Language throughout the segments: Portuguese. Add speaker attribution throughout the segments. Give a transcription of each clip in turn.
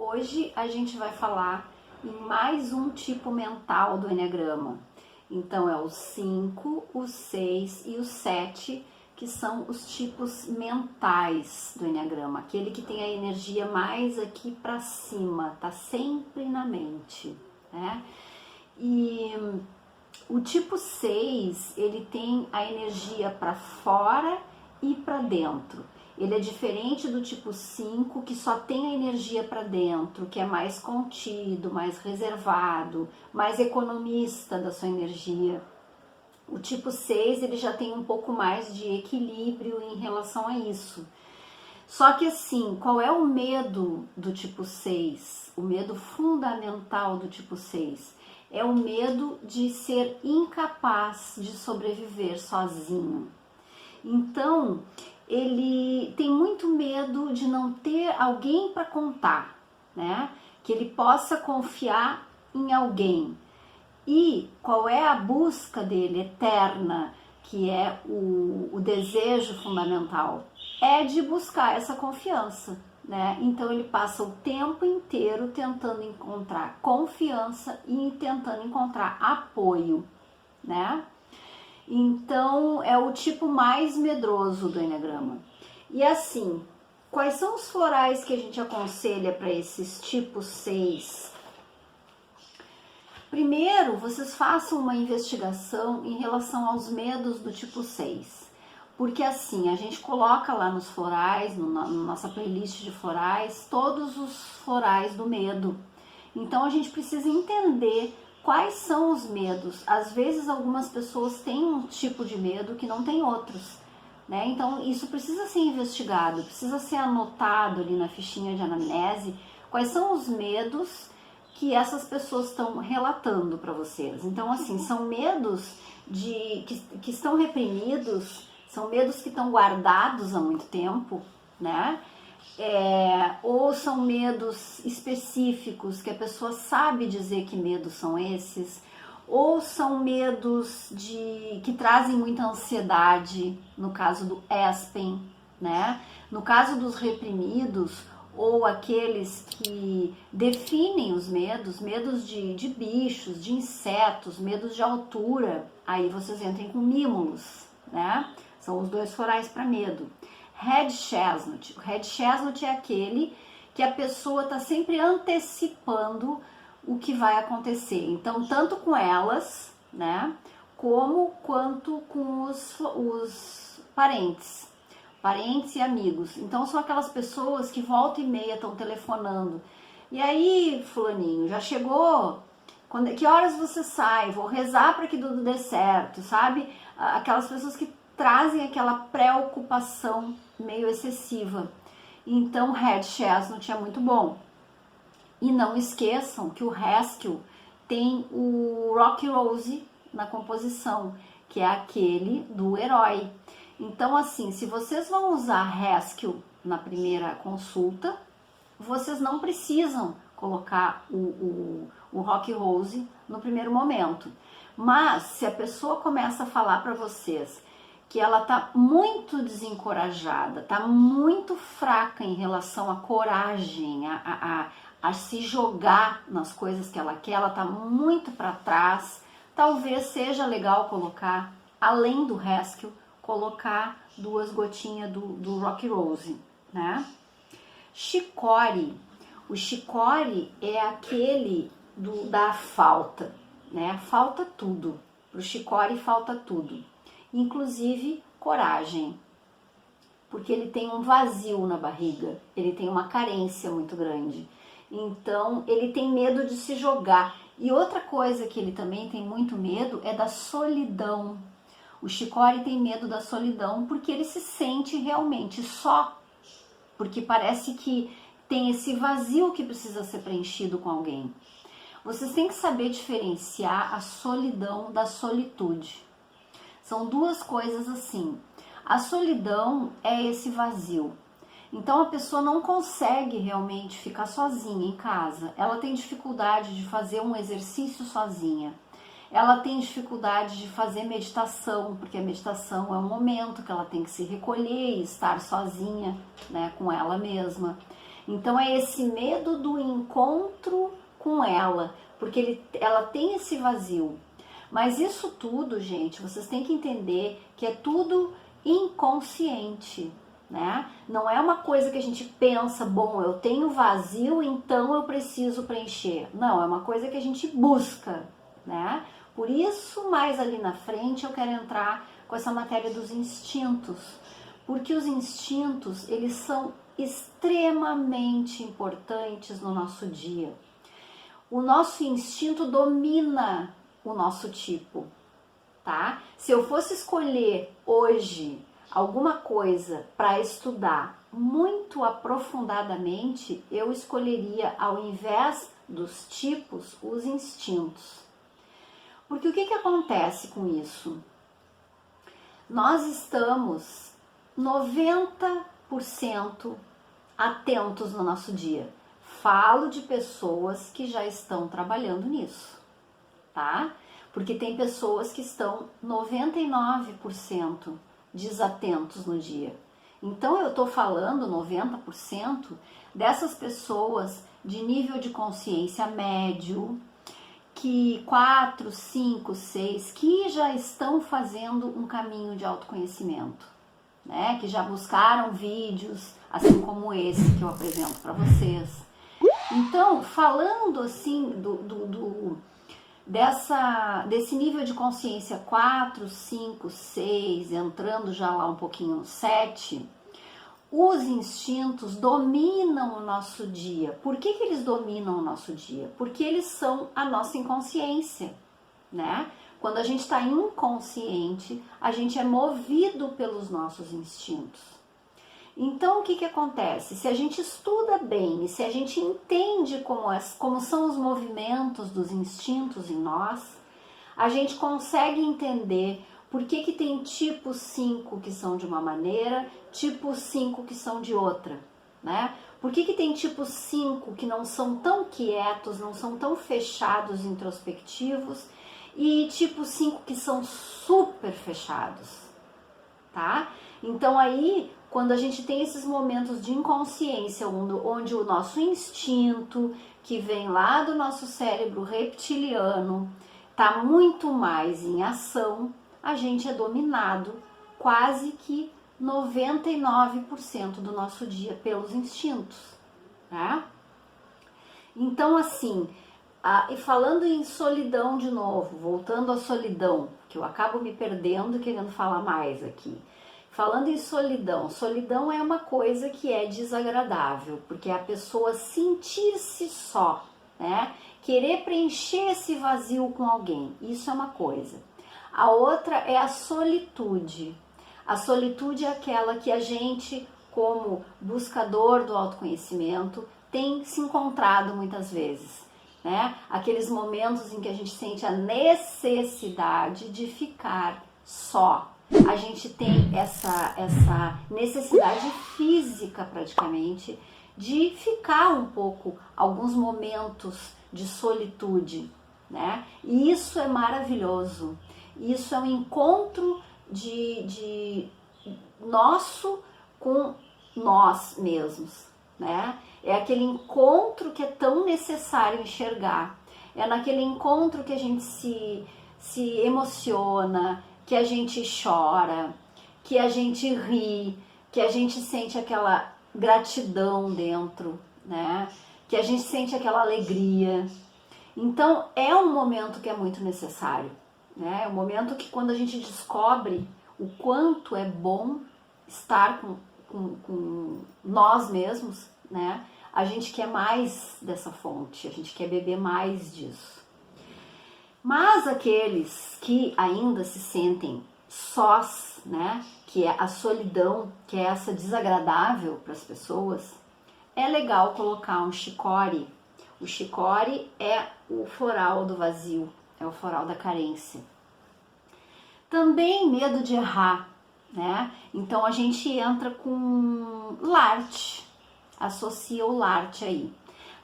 Speaker 1: Hoje a gente vai falar em mais um tipo mental do Eneagrama. Então é o 5, o 6 e o 7, que são os tipos mentais do Eneagrama. Aquele que tem a energia mais aqui para cima, tá sempre na mente, né? E o tipo 6, ele tem a energia para fora e para dentro. Ele é diferente do tipo 5, que só tem a energia para dentro, que é mais contido, mais reservado, mais economista da sua energia. O tipo 6, ele já tem um pouco mais de equilíbrio em relação a isso. Só que assim, qual é o medo do tipo 6? O medo fundamental do tipo 6 é o medo de ser incapaz de sobreviver sozinho. Então, ele tem muito medo de não ter alguém para contar, né? Que ele possa confiar em alguém. E qual é a busca dele eterna, que é o desejo fundamental? É de buscar essa confiança, né? Então ele passa o tempo inteiro tentando encontrar confiança e tentando encontrar apoio, né? Então é o tipo mais medroso do Eneagrama. E assim, quais são os florais que a gente aconselha para esses tipos 6? Primeiro, vocês façam uma investigação em relação aos medos do tipo 6. Porque assim, a gente coloca lá nos florais, na nossa playlist de florais, todos os florais do medo. Então a gente precisa entender quais são os medos. Às vezes algumas pessoas têm um tipo de medo que não tem outros, né? Então isso precisa ser investigado, precisa ser anotado ali na fichinha de anamnese quais são os medos que essas pessoas estão relatando para vocês. Então assim, são medos que estão reprimidos, são medos que estão guardados há muito tempo, né? Ou são medos específicos que a pessoa sabe dizer que medos são esses, ou são medos que trazem muita ansiedade, no caso do Aspen, né? No caso dos reprimidos, ou aqueles que definem os medos, medos de bichos, de insetos, medos de altura, aí vocês entrem com Mimulus, né? São os dois florais para medo. Red Chestnut. O Red Chestnut é aquele que a pessoa está sempre antecipando o que vai acontecer. Então, tanto com elas, né, quanto com os parentes e amigos. Então, são aquelas pessoas que volta e meia estão telefonando. E aí, fulaninho, já chegou? Que horas você sai? Vou rezar para que tudo dê certo, sabe? Aquelas pessoas que trazem aquela preocupação meio excessiva. Então, Red Chestnut é muito bom. E não esqueçam que o Haskell tem o Rock Rose na composição, que é aquele do herói. Então, assim, se vocês vão usar Haskell na primeira consulta, vocês não precisam colocar o Rock Rose no primeiro momento. Mas, se a pessoa começa a falar para vocês que ela tá muito desencorajada, tá muito fraca em relação à coragem, a se jogar nas coisas que ela quer, ela tá muito para trás, talvez seja legal colocar, além do Haskell, colocar 2 gotinhas do Rock Rose, né? Chicory. O chicory é aquele da falta, né? Falta tudo. Pro chicory falta tudo, inclusive coragem, porque ele tem um vazio na barriga, ele tem uma carência muito grande, então ele tem medo de se jogar. E outra coisa que ele também tem muito medo é da solidão. O chicory tem medo da solidão porque ele se sente realmente só, porque parece que tem esse vazio que precisa ser preenchido com alguém. Vocês têm que saber diferenciar a solidão da solitude. São 2 coisas assim. A solidão é esse vazio. Então a pessoa não consegue realmente ficar sozinha em casa. Ela tem dificuldade de fazer um exercício sozinha. Ela tem dificuldade de fazer meditação, porque a meditação é um momento que ela tem que se recolher e estar sozinha, né, com ela mesma. Então é esse medo do encontro com ela, porque ela tem esse vazio. Mas isso tudo, gente, vocês têm que entender que é tudo inconsciente, né? Não é uma coisa que a gente pensa, bom, eu tenho vazio, então eu preciso preencher. Não, é uma coisa que a gente busca, né? Por isso, mais ali na frente, eu quero entrar com essa matéria dos instintos, porque os instintos, eles são extremamente importantes no nosso dia. O nosso instinto domina o nosso tipo, tá? Se eu fosse escolher hoje alguma coisa para estudar muito aprofundadamente, eu escolheria, ao invés dos tipos, os instintos. Porque o que acontece com isso? Nós estamos 90% atentos no nosso dia. Falo de pessoas que já estão trabalhando nisso, tá? Porque tem pessoas que estão 99% desatentos no dia. Então eu tô falando 90% dessas pessoas de nível de consciência médio, que 4, 5, 6, que já estão fazendo um caminho de autoconhecimento, né? Que já buscaram vídeos, assim como esse que eu apresento para vocês. Então, falando assim desse nível de consciência 4, 5, 6, entrando já lá um pouquinho no 7, os instintos dominam o nosso dia. Por que eles dominam o nosso dia? Porque eles são a nossa inconsciência, né? Quando a gente está inconsciente, a gente é movido pelos nossos instintos. Então, o que acontece? Se a gente estuda bem e se a gente entende como são os movimentos dos instintos em nós, a gente consegue entender por que tem tipo 5 que são de uma maneira, tipo 5 que são de outra, né? Por que tem tipo 5 que não são tão quietos, não são tão fechados, introspectivos, e tipo 5 que são super fechados, tá? Então aí, quando a gente tem esses momentos de inconsciência, onde o nosso instinto, que vem lá do nosso cérebro reptiliano, tá muito mais em ação, a gente é dominado quase que 99% do nosso dia pelos instintos, né? Então, assim, e falando em solidão de novo, voltando à solidão, que eu acabo me perdendo querendo falar mais aqui. Falando em solidão, solidão é uma coisa que é desagradável, porque é a pessoa sentir-se só, né? Querer preencher esse vazio com alguém, isso é uma coisa. A outra é a solitude. A solitude é aquela que a gente, como buscador do autoconhecimento, tem se encontrado muitas vezes, né? Aqueles momentos em que a gente sente a necessidade de ficar só. A gente tem essa necessidade física praticamente de ficar um pouco, alguns momentos de solitude, né? E isso é maravilhoso. Isso é um encontro de nosso com nós mesmos, né? É aquele encontro que é tão necessário enxergar. É naquele encontro que a gente se emociona, que a gente chora, que a gente ri, que a gente sente aquela gratidão dentro, né? Que a gente sente aquela alegria. Então é um momento que é muito necessário, né? É um momento que, quando a gente descobre o quanto é bom estar com nós mesmos, né? A gente quer mais dessa fonte, a gente quer beber mais disso. Mas aqueles que ainda se sentem sós, né? Que é a solidão, que é essa desagradável para as pessoas, é legal colocar um chicore. O chicore é o floral do vazio, é o floral da carência. Também medo de errar, né? Então a gente entra com Larte, associa o Larte aí.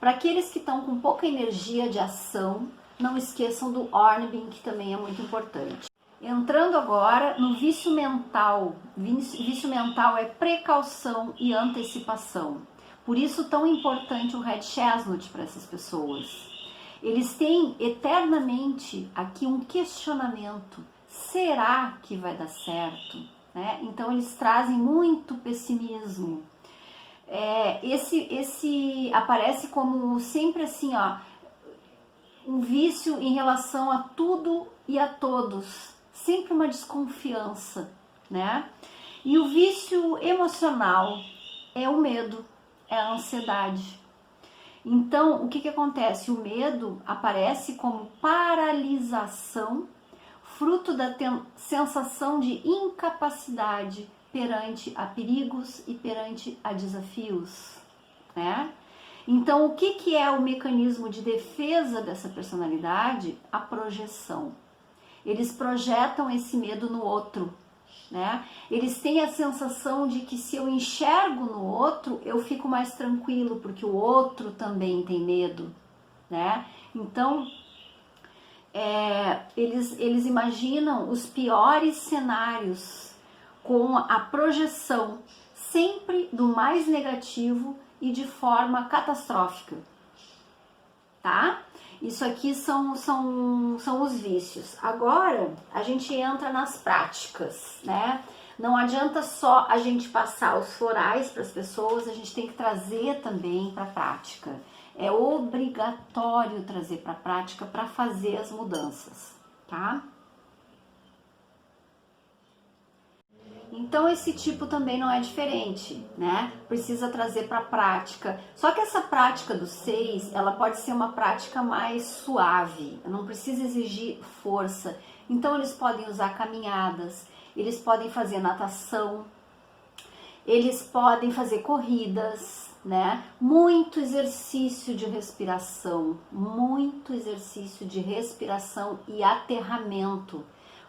Speaker 1: Para aqueles que estão com pouca energia de ação, não esqueçam do Hornbeam, que também é muito importante. Entrando agora no vício mental. Vício mental é precaução e antecipação. Por isso tão importante o Red Chestnut para essas pessoas. Eles têm eternamente aqui um questionamento. Será que vai dar certo? Né? Então eles trazem muito pessimismo. Esse aparece como sempre assim, ó, um vício em relação a tudo e a todos. Sempre uma desconfiança, né? E o vício emocional é o medo, é a ansiedade. Então, o que acontece? O medo aparece como paralisação, fruto da sensação de incapacidade perante a perigos e perante a desafios, né? Então, o que é o mecanismo de defesa dessa personalidade? A projeção. Eles projetam esse medo no outro, né? Eles têm a sensação de que se eu enxergo no outro, eu fico mais tranquilo, porque o outro também tem medo, né? Então, eles imaginam os piores cenários com a projeção sempre do mais negativo e de forma catastrófica, tá? Isso aqui são os vícios. Agora, a gente entra nas práticas, né? Não adianta só a gente passar os florais para as pessoas, a gente tem que trazer também para a prática. É obrigatório trazer para a prática para fazer as mudanças, tá? Então esse tipo também não é diferente, né? Precisa trazer para a prática. Só que essa prática do 6, ela pode ser uma prática mais suave, não precisa exigir força. Então eles podem usar caminhadas, eles podem fazer natação, eles podem fazer corridas, né? Muito exercício de respiração e aterramento.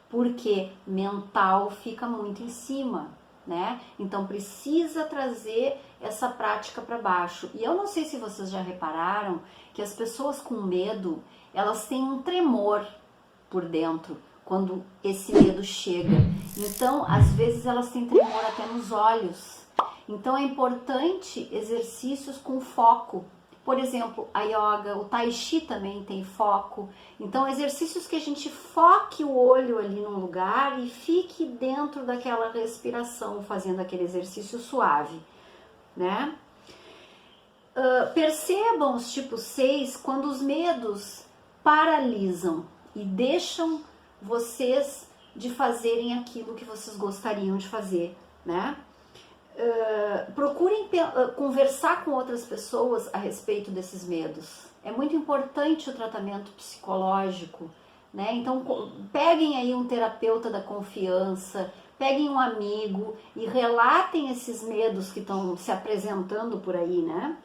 Speaker 1: Porque mental fica muito em cima, né? Então precisa trazer essa prática para baixo. E eu não sei se vocês já repararam que as pessoas com medo, elas têm um tremor por dentro quando esse medo chega. Então, às vezes elas têm tremor até nos olhos. Então é importante exercícios com foco. Por exemplo, a yoga, o tai chi também tem foco. Então, exercícios que a gente foque o olho ali num lugar e fique dentro daquela respiração, fazendo aquele exercício suave, né? Percebam os tipos 6 quando os medos paralisam e deixam vocês de fazerem aquilo que vocês gostariam de fazer, né? Procurem conversar com outras pessoas a respeito desses medos. É muito importante o tratamento psicológico, né? Então peguem aí um terapeuta da confiança, peguem um amigo e relatem esses medos que estão se apresentando por aí, né?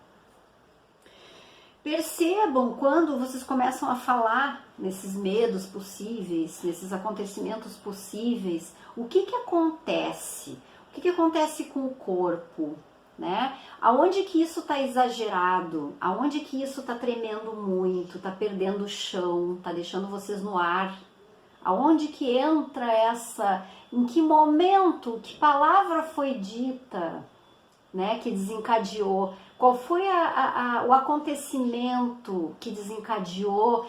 Speaker 1: Percebam quando vocês começam a falar nesses medos possíveis, nesses acontecimentos possíveis, o que acontece? O que acontece com o corpo, né? Aonde que isso está exagerado? Aonde que isso está tremendo muito, está perdendo o chão, está deixando vocês no ar? Aonde que entra essa... Em que momento, que palavra foi dita, né, que desencadeou? Qual foi o acontecimento que desencadeou,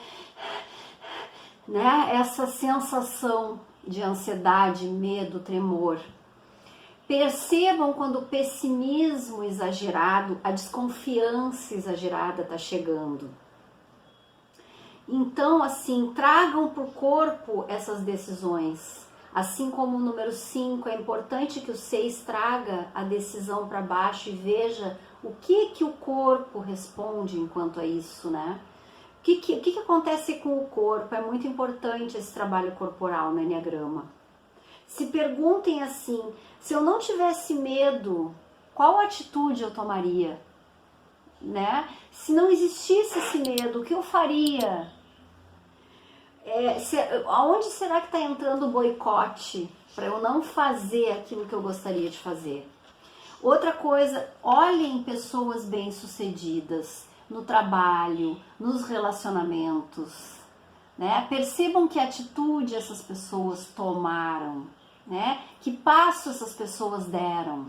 Speaker 1: né, essa sensação de ansiedade, medo, tremor? Percebam quando o pessimismo exagerado, a desconfiança exagerada está chegando. Então, assim, tragam para o corpo essas decisões. Assim como o número 5, é importante que o 6 traga a decisão para baixo e veja o que o corpo responde enquanto a isso, né? O que acontece com o corpo? É muito importante esse trabalho corporal no Enneagrama. Se perguntem assim, se eu não tivesse medo, qual atitude eu tomaria? Né? Se não existisse esse medo, o que eu faria? Aonde será que está entrando o boicote para eu não fazer aquilo que eu gostaria de fazer? Outra coisa, olhem pessoas bem-sucedidas no trabalho, nos relacionamentos, né? Percebam que atitude essas pessoas tomaram, né? Que passo essas pessoas deram.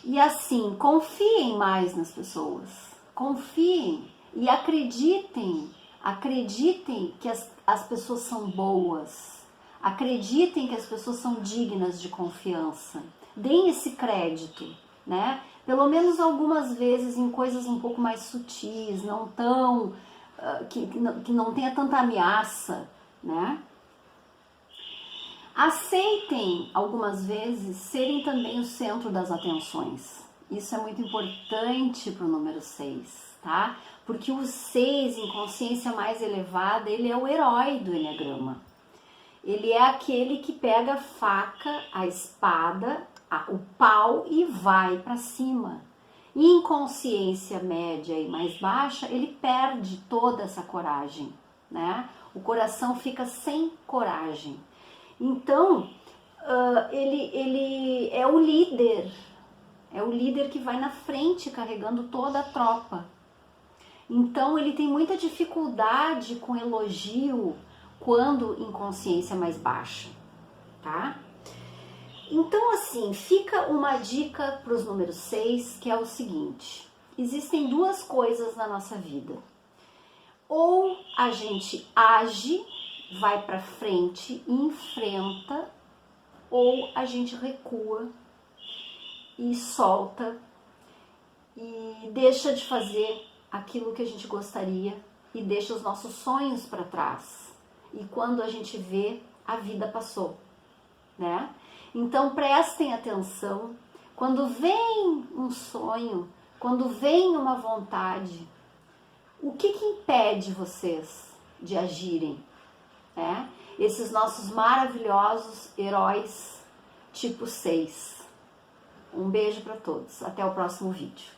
Speaker 1: E assim, confiem mais nas pessoas. Confiem e acreditem. Acreditem que as pessoas são boas. Acreditem que as pessoas são dignas de confiança. Deem esse crédito, né? Pelo menos algumas vezes em coisas um pouco mais sutis, não tão... que não tenha tanta ameaça, né? Aceitem, algumas vezes, serem também o centro das atenções. Isso é muito importante para o número 6, tá? Porque o 6, em consciência mais elevada, ele é o herói do Eneagrama. Ele é aquele que pega a faca, a espada, o pau e vai para cima. E em consciência média e mais baixa, ele perde toda essa coragem, né? O coração fica sem coragem. Então, ele é o líder que vai na frente carregando toda a tropa. Então, ele tem muita dificuldade com elogio quando em consciência mais baixa, tá? Então, assim, fica uma dica para os números 6, que é o seguinte: existem duas coisas na nossa vida. Ou a gente age, vai para frente e enfrenta, ou a gente recua e solta e deixa de fazer aquilo que a gente gostaria e deixa os nossos sonhos para trás. E quando a gente vê, a vida passou, né? Então prestem atenção, quando vem um sonho, quando vem uma vontade, o que impede vocês de agirem? Esses nossos maravilhosos heróis tipo 6. Um beijo para todos. Até o próximo vídeo.